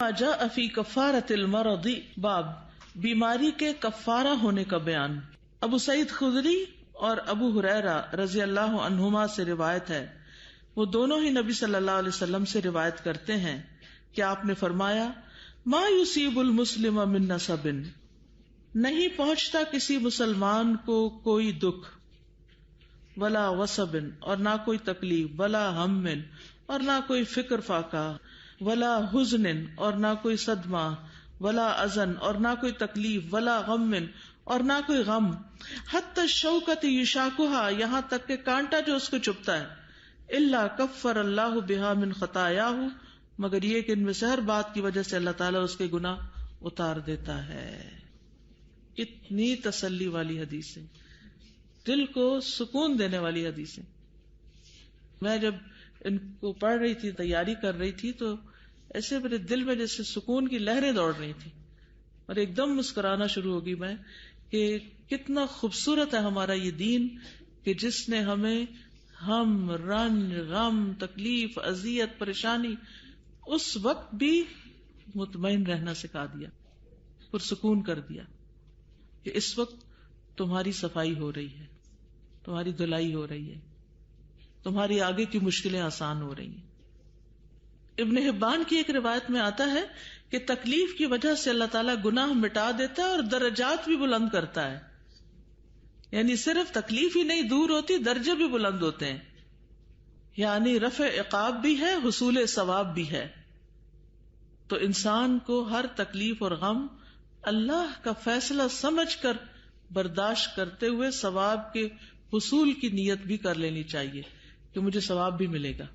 ما جاء فی کفارۃ المرض، باب بیماری کے کفارہ ہونے کا بیان۔ ابو سعید خدری اور ابو ہریرہ رضی اللہ عنہما سے روایت ہے، وہ دونوں ہی نبی صلی اللہ علیہ وسلم سے روایت کرتے ہیں کہ آپ نے فرمایا، ما یصیب المسلم من نصب، نہیں پہنچتا کسی مسلمان کو کوئی دکھ، ولا وصب، اور نہ کوئی تکلیف، ولا ہم، اور نہ کوئی فکر فاقہ، ولا حزن، اور نہ کوئی صدمہ، ولا اذن، اور نہ کوئی تکلیف، ولا غم، اور نہ کوئی غم، حتی الشوکۃ یشاکھا، یہاں تک کہ کانٹا جو اس کو چبھتا ہے، الا کفر اللہ بہا من خطایاہ، مگر یہ کہ ان میں سے ہر بات کی وجہ سے اللہ تعالیٰ اس کے گناہ اتار دیتا ہے۔ کتنی تسلی والی حدیث ہے، دل کو سکون دینے والی حدیث ہے۔ میں جب ان کو پڑھ رہی تھی، تیاری کر رہی تھی، تو ایسے میرے دل میں جیسے سکون کی لہریں دوڑ رہی تھی، اور ایک دم مسکرانا شروع ہوگی میں کہ کتنا خوبصورت ہے ہمارا یہ دین، کہ جس نے ہمیں ہم، رنج، غم، تکلیف، اذیت، پریشانی، اس وقت بھی مطمئن رہنا سکھا دیا، پرسکون کر دیا کہ اس وقت تمہاری صفائی ہو رہی ہے، تمہاری دھلائی ہو رہی ہے، تمہاری آگے کی مشکلیں آسان ہو رہی ہیں۔ ابن حبان کی ایک روایت میں آتا ہے کہ تکلیف کی وجہ سے اللہ تعالیٰ گناہ مٹا دیتا ہے اور درجات بھی بلند کرتا ہے، یعنی صرف تکلیف ہی نہیں دور ہوتی، درجے بھی بلند ہوتے ہیں، یعنی رفع عقاب بھی ہے، حصول ثواب بھی ہے۔ تو انسان کو ہر تکلیف اور غم اللہ کا فیصلہ سمجھ کر برداشت کرتے ہوئے ثواب کے حصول کی نیت بھی کر لینی چاہیے کہ مجھے ثواب بھی ملے گا،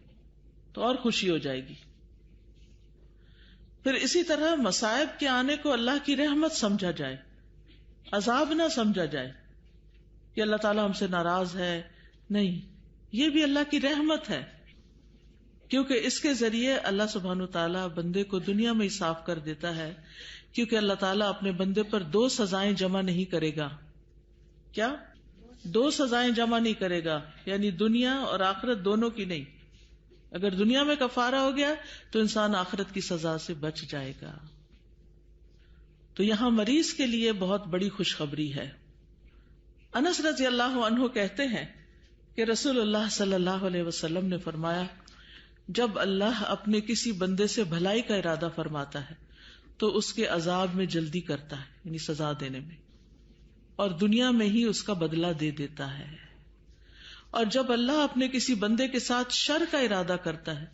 تو اور خوشی ہو جائے گی۔ پھر اسی طرح مصائب کے آنے کو اللہ کی رحمت سمجھا جائے، عذاب نہ سمجھا جائے کہ اللہ تعالیٰ ہم سے ناراض ہے، نہیں، یہ بھی اللہ کی رحمت ہے، کیونکہ اس کے ذریعے اللہ سبحانہ وتعالیٰ بندے کو دنیا میں ہی صاف کر دیتا ہے، کیونکہ اللہ تعالیٰ اپنے بندے پر 2 سزائیں جمع نہیں کرے گا۔ کیا 2 سزائیں جمع نہیں کرے گا؟ یعنی دنیا اور آخرت دونوں کی نہیں۔ اگر دنیا میں کفارہ ہو گیا تو انسان آخرت کی سزا سے بچ جائے گا۔ تو یہاں مریض کے لیے بہت بڑی خوشخبری ہے۔ انس رضی اللہ عنہ کہتے ہیں کہ رسول اللہ صلی اللہ علیہ وسلم نے فرمایا، جب اللہ اپنے کسی بندے سے بھلائی کا ارادہ فرماتا ہے تو اس کے عذاب میں جلدی کرتا ہے، یعنی سزا دینے میں، اور دنیا میں ہی اس کا بدلہ دے دیتا ہے۔ اور جب اللہ اپنے کسی بندے کے ساتھ شر کا ارادہ کرتا ہے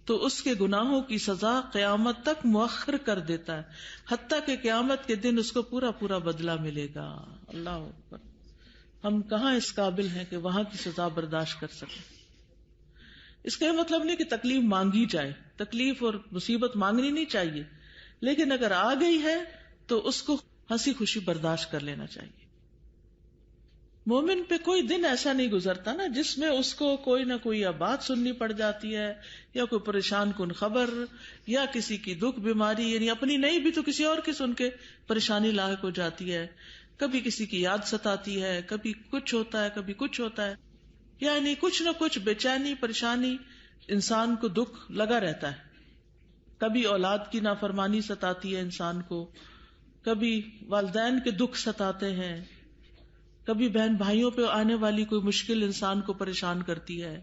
تو اس کے گناہوں کی سزا قیامت تک مؤخر کر دیتا ہے، حتیٰ کہ قیامت کے دن اس کو پورا پورا بدلہ ملے گا۔ اللہ اکبر! ہم کہاں اس قابل ہیں کہ وہاں کی سزا برداشت کر سکیں؟ اس کا یہ مطلب نہیں کہ تکلیف مانگی جائے، تکلیف اور مصیبت مانگنی نہیں چاہیے، لیکن اگر آ گئی ہے تو اس کو ہنسی خوشی برداشت کر لینا چاہیے۔ مومن پہ کوئی دن ایسا نہیں گزرتا نا جس میں اس کو کوئی نہ کوئی یا بات سننی پڑ جاتی ہے، یا کوئی پریشان کن خبر، یا کسی کی دکھ بیماری، یعنی اپنی نہیں بھی تو کسی اور کی سن کے پریشانی لاحق ہو جاتی ہے، کبھی کسی کی یاد ستاتی ہے، کبھی کچھ ہوتا ہے، کبھی کچھ ہوتا ہے، یعنی کچھ نہ کچھ بے چینی، پریشانی، انسان کو دکھ لگا رہتا ہے۔ کبھی اولاد کی نافرمانی ستاتی ہے انسان کو، کبھی والدین کے دکھ ستاتے ہیں، کبھی بہن بھائیوں پہ آنے والی کوئی مشکل انسان کو پریشان کرتی ہے۔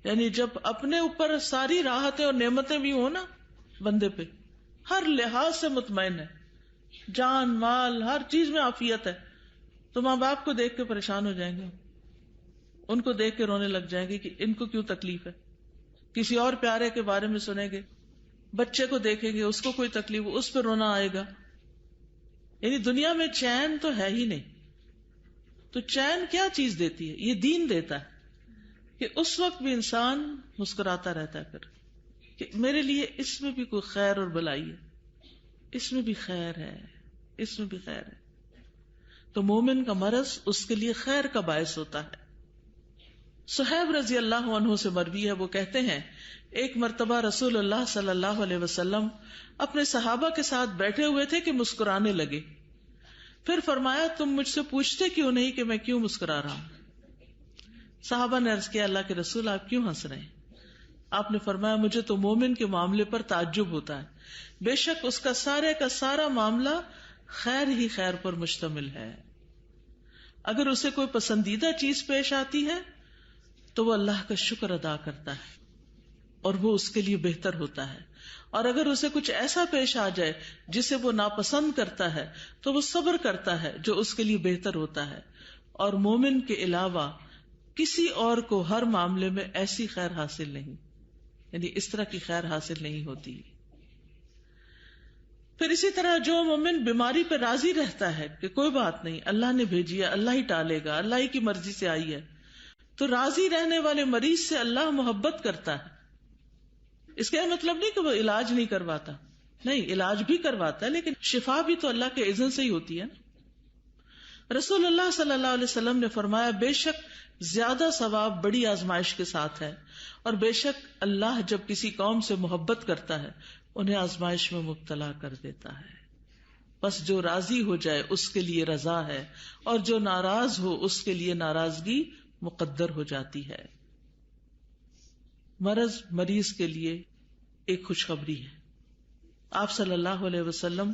یعنی جب اپنے اوپر ساری راحتیں اور نعمتیں بھی ہوں نا بندے پہ، ہر لحاظ سے مطمئن ہے، جان مال ہر چیز میں عافیت ہے، تو ماں باپ کو دیکھ کے پریشان ہو جائیں گے، ان کو دیکھ کے رونے لگ جائیں گے کہ ان کو کیوں تکلیف ہے، کسی اور پیارے کے بارے میں سنیں گے، بچے کو دیکھیں گے اس کو کوئی تکلیف، اس پہ رونا آئے گا۔ یعنی دنیا میں چین تو ہے ہی نہیں۔ تو چین کیا چیز دیتی ہے؟ یہ دین دیتا ہے کہ اس وقت بھی انسان مسکراتا رہتا ہے پھر کہ میرے لیے اس میں بھی کوئی خیر اور بلائی ہے، اس میں بھی خیر ہے، اس میں بھی خیر ہے۔ تو مومن کا مرض اس کے لیے خیر کا باعث ہوتا ہے۔ صہیب رضی اللہ عنہ سے مروی ہے، وہ کہتے ہیں ایک مرتبہ رسول اللہ صلی اللہ علیہ وسلم اپنے صحابہ کے ساتھ بیٹھے ہوئے تھے کہ مسکرانے لگے، پھر فرمایا تم مجھ سے پوچھتے کیوں نہیں کہ میں کیوں مسکرا رہا ہوں؟ صحابہ نے عرض کیا اللہ کے رسول آپ کیوں ہنس رہے ہیں؟ آپ نے فرمایا مجھے تو مومن کے معاملے پر تعجب ہوتا ہے بے شک اس کا سارا معاملہ خیر ہی خیر پر مشتمل ہے. اگر اسے کوئی پسندیدہ چیز پیش آتی ہے تو وہ اللہ کا شکر ادا کرتا ہے اور وہ اس کے لیے بہتر ہوتا ہے، اور اگر اسے کچھ ایسا پیش آ جائے جسے وہ ناپسند کرتا ہے تو وہ صبر کرتا ہے جو اس کے لیے بہتر ہوتا ہے. اور مومن کے علاوہ کسی اور کو ہر معاملے میں ایسی خیر حاصل نہیں، یعنی اس طرح کی خیر حاصل نہیں ہوتی. پھر اسی طرح جو مومن بیماری پہ راضی رہتا ہے کہ کوئی بات نہیں، اللہ نے بھیجی ہے، اللہ ہی ٹالے گا، اللہ ہی کی مرضی سے آئی ہے، تو راضی رہنے والے مریض سے اللہ محبت کرتا ہے. اس کا مطلب نہیں کہ وہ علاج نہیں کرواتا، نہیں، علاج بھی کرواتا ہے، لیکن شفا بھی تو اللہ کے اذن سے ہی ہوتی ہے. رسول اللہ صلی اللہ علیہ وسلم نے فرمایا، بے شک زیادہ ثواب بڑی آزمائش کے ساتھ ہے، اور بے شک اللہ جب کسی قوم سے محبت کرتا ہے انہیں آزمائش میں مبتلا کر دیتا ہے. بس جو راضی ہو جائے اس کے لیے رضا ہے، اور جو ناراض ہو اس کے لیے ناراضگی مقدر ہو جاتی ہے. مرض مریض کے لیے ایک خوشخبری ہے. آپ صلی اللہ علیہ وسلم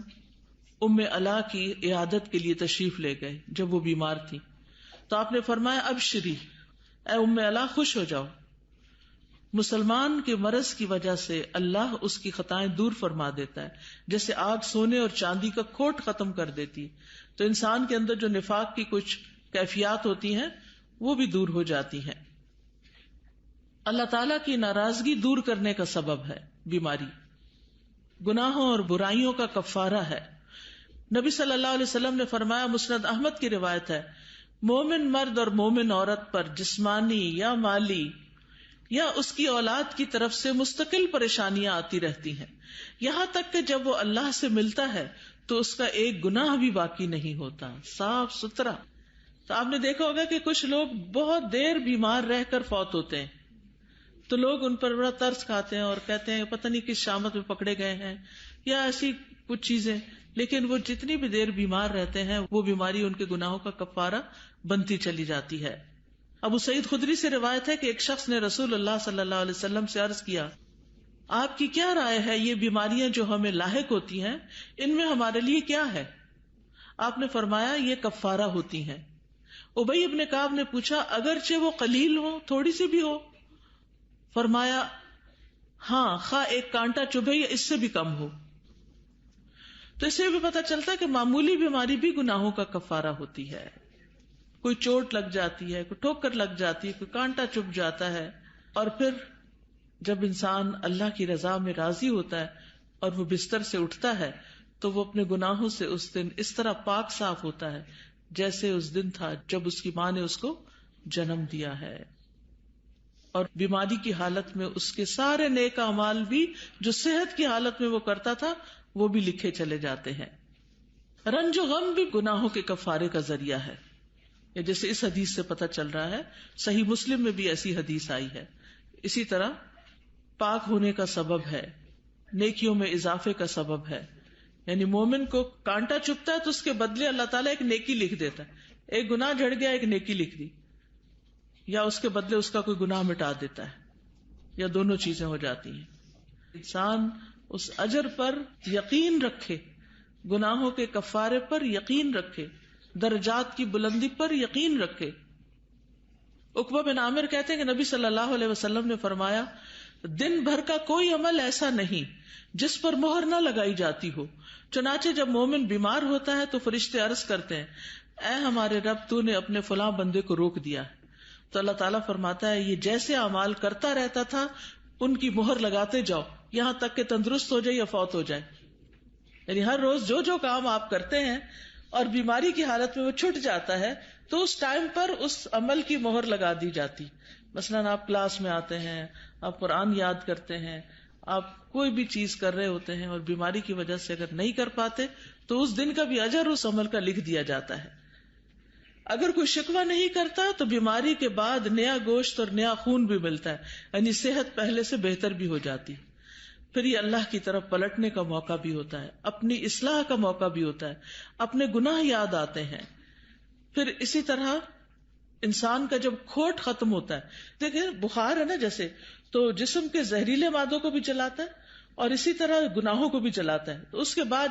ام علا کی عیادت کے لیے تشریف لے گئے جب وہ بیمار تھی، تو آپ نے فرمایا، ابشری، اے ام علا خوش ہو جاؤ، مسلمان کے مرض کی وجہ سے اللہ اس کی خطائیں دور فرما دیتا ہے، جیسے آگ سونے اور چاندی کا کھوٹ ختم کر دیتی. تو انسان کے اندر جو نفاق کی کچھ کیفیات ہوتی ہیں وہ بھی دور ہو جاتی ہیں. اللہ تعالیٰ کی ناراضگی دور کرنے کا سبب ہے بیماری، گناہوں اور برائیوں کا کفارہ ہے. نبی صلی اللہ علیہ وسلم نے فرمایا، مسند احمد کی روایت ہے، مومن مرد اور مومن عورت پر جسمانی یا مالی یا اس کی اولاد کی طرف سے مستقل پریشانیاں آتی رہتی ہیں، یہاں تک کہ جب وہ اللہ سے ملتا ہے تو اس کا ایک گناہ بھی باقی نہیں ہوتا، صاف ستھرا. تو آپ نے دیکھا ہوگا کہ کچھ لوگ بہت دیر بیمار رہ کر فوت ہوتے ہیں، تو لوگ ان پر بڑا ترس کھاتے ہیں اور کہتے ہیں پتہ نہیں کس شامت میں پکڑے گئے ہیں یا ایسی کچھ چیزیں. لیکن وہ جتنی بھی دیر بیمار رہتے ہیں وہ بیماری ان کے گناہوں کا کفارہ بنتی چلی جاتی ہے. ابو سعید خدری سے روایت ہے کہ ایک شخص نے رسول اللہ صلی اللہ علیہ وسلم سے عرض کیا، آپ کی کیا رائے ہے، یہ بیماریاں جو ہمیں لاحق ہوتی ہیں ان میں ہمارے لیے کیا ہے؟ آپ نے فرمایا، یہ کفارہ ہوتی ہیں. ابی ابن کعب نے پوچھا، اگرچہ وہ قلیل ہو، تھوڑی سی بھی ہو؟ فرمایا، ہاں، خواہ ایک کانٹا چبھے یا اس سے بھی کم ہو. تو اس سے بھی پتہ چلتا ہے کہ معمولی بیماری بھی گناہوں کا کفارہ ہوتی ہے. کوئی چوٹ لگ جاتی ہے، کوئی ٹھوکر لگ جاتی ہے، کوئی کانٹا چبھ جاتا ہے، اور پھر جب انسان اللہ کی رضا میں راضی ہوتا ہے اور وہ بستر سے اٹھتا ہے تو وہ اپنے گناہوں سے اس دن اس طرح پاک صاف ہوتا ہے جیسے اس دن تھا جب اس کی ماں نے اس کو جنم دیا ہے. اور بیماری کی حالت میں اس کے سارے نیک اعمال بھی جو صحت کی حالت میں وہ کرتا تھا وہ بھی لکھے چلے جاتے ہیں. رنج و غم بھی گناہوں کے کفارے کا ذریعہ ہے، جیسے اس حدیث سے پتہ چل رہا ہے. صحیح مسلم میں بھی ایسی حدیث آئی ہے. اسی طرح پاک ہونے کا سبب ہے، نیکیوں میں اضافے کا سبب ہے. یعنی مومن کو کانٹا چبھتا ہے تو اس کے بدلے اللہ تعالیٰ ایک نیکی لکھ دیتا ہے. ایک گناہ جھڑ گیا، ایک نیکی لکھ دی، یا اس کے بدلے اس کا کوئی گناہ مٹا دیتا ہے، یا دونوں چیزیں ہو جاتی ہیں. انسان اس اجر پر یقین رکھے، گناہوں کے کفارے پر یقین رکھے، درجات کی بلندی پر یقین رکھے. عقبہ بن عامر کہتے ہیں کہ نبی صلی اللہ علیہ وسلم نے فرمایا، دن بھر کا کوئی عمل ایسا نہیں جس پر مہر نہ لگائی جاتی ہو. چنانچہ جب مومن بیمار ہوتا ہے تو فرشتے عرض کرتے ہیں، اے ہمارے رب، تو نے اپنے فلاں بندے کو روک دیا. تو اللہ تعالیٰ فرماتا ہے، یہ جیسے اعمال کرتا رہتا تھا ان کی مہر لگاتے جاؤ یہاں تک کہ تندرست ہو جائے یا فوت ہو جائے. یعنی ہر روز جو جو کام آپ کرتے ہیں اور بیماری کی حالت میں وہ چھٹ جاتا ہے تو اس ٹائم پر اس عمل کی مہر لگا دی جاتی. مثلاً آپ کلاس میں آتے ہیں، آپ قرآن یاد کرتے ہیں، آپ کوئی بھی چیز کر رہے ہوتے ہیں اور بیماری کی وجہ سے اگر نہیں کر پاتے تو اس دن کا بھی اجر اس عمل کا لکھ دیا جاتا ہے. اگر کوئی شکوہ نہیں کرتا تو بیماری کے بعد نیا گوشت اور نیا خون بھی ملتا ہے، یعنی صحت پہلے سے بہتر بھی ہو جاتی. پھر یہ اللہ کی طرف پلٹنے کا موقع بھی ہوتا ہے، اپنی اصلاح کا موقع بھی ہوتا ہے، اپنے گناہ یاد آتے ہیں. پھر اسی طرح انسان کا جب کھوٹ ختم ہوتا ہے، دیکھیں بخار ہے نا جیسے، تو جسم کے زہریلے مادوں کو بھی جلاتا ہے اور اسی طرح گناہوں کو بھی جلاتا ہے. تو اس کے بعد